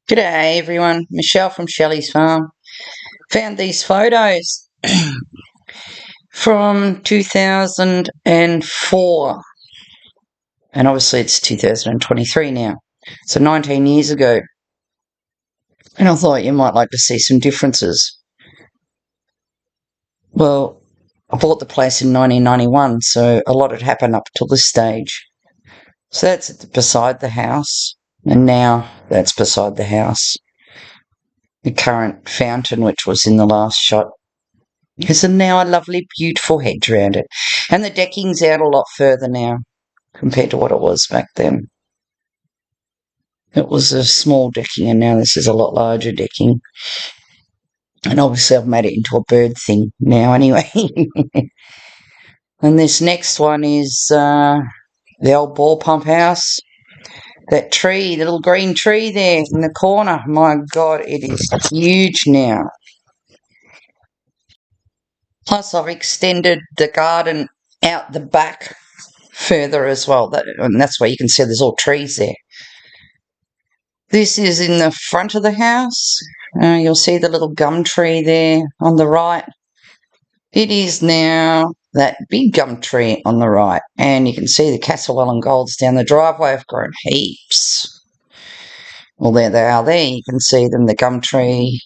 G'day everyone, Michelle from Shelley's Farm. Found these photos from 2004 and obviously it's 2023 now, so 19 years ago, and I thought you might like to see some differences. Well, I bought the place in 1991, so a lot had happened up till this stage. So that's beside the house, and now that's beside the house. The current fountain, which was in the last shot, has now a lovely, beautiful hedge around it. And the decking's out a lot further now compared to what it was back then. It was a small decking, and now this is a lot larger decking. And obviously I've made it into a bird thing now anyway. And this next one is the old ball pump house. That tree, the little green tree there in the corner, my God, it is huge now. Plus I've extended the garden out the back further as well, and that's why you can see there's all trees there. This is in the front of the house. You'll see the little gum tree there on the right. It is now that big gum tree on the right, and you can see the Castlewellan Golds down the driveway have grown heaps. Well, there they are there. You can see them, the gum tree,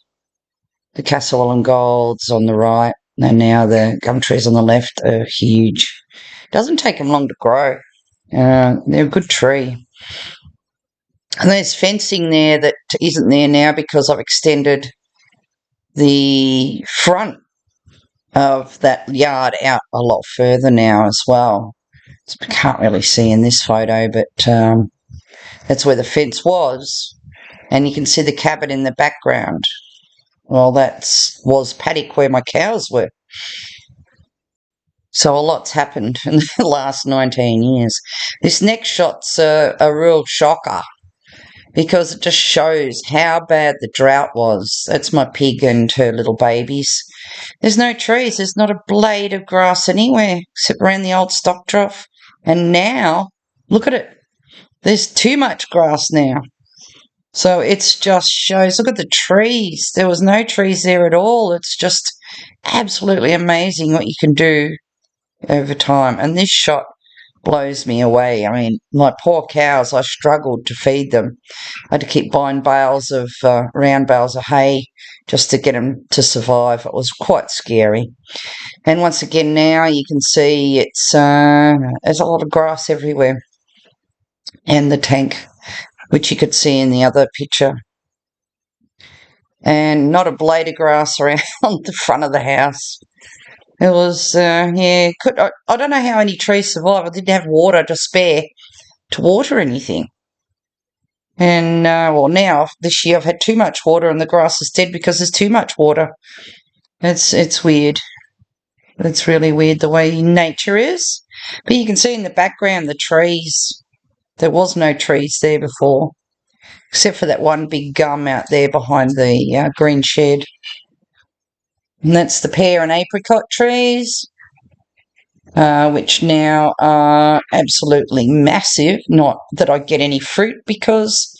the Castlewellan Golds on the right, and now the gum trees on the left are huge. It doesn't take them long to grow. They're a good tree. And there's fencing there that isn't there now because I've extended the front of that yard out a lot further now as well. So I can't really see in this photo, but that's where the fence was. And you can see the cabin in the background. Well, that was paddock where my cows were. So a lot's happened in the last 19 years. This next shot's a real shocker, because it just shows how bad the drought was. That's my pig and her little babies. There's no trees. There's not a blade of grass anywhere except around the old stock trough. And now, look at it. There's too much grass now. So it just shows, look at the trees. There was no trees there at all. It's just absolutely amazing what you can do over time. And this shot blows me away. I mean, my poor cows, I struggled to feed them. I had to keep buying bales of round bales of hay just to get them to survive. It was quite scary. And once again now you can see there's a lot of grass everywhere. And the tank, which you could see in the other picture. And not a blade of grass around the front of the house. It was, I don't know how any trees survived. I didn't have water to spare to water anything. And, well, now, this year I've had too much water and the grass is dead because there's too much water. It's weird. It's really weird the way nature is. But you can see in the background the trees. There was no trees there before, except for that one big gum out there behind the green shed. And that's the pear and apricot trees, which now are absolutely massive. Not that I get any fruit because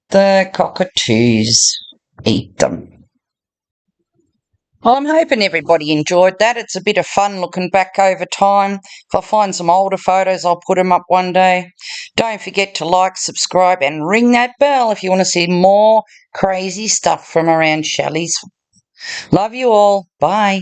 the cockatoos eat them. I'm hoping everybody enjoyed that. It's a bit of fun looking back over time. If I find some older photos, I'll put them up one day. Don't forget to like, subscribe, and ring that bell if you want to see more crazy stuff from around Shelley's. Love you all. Bye.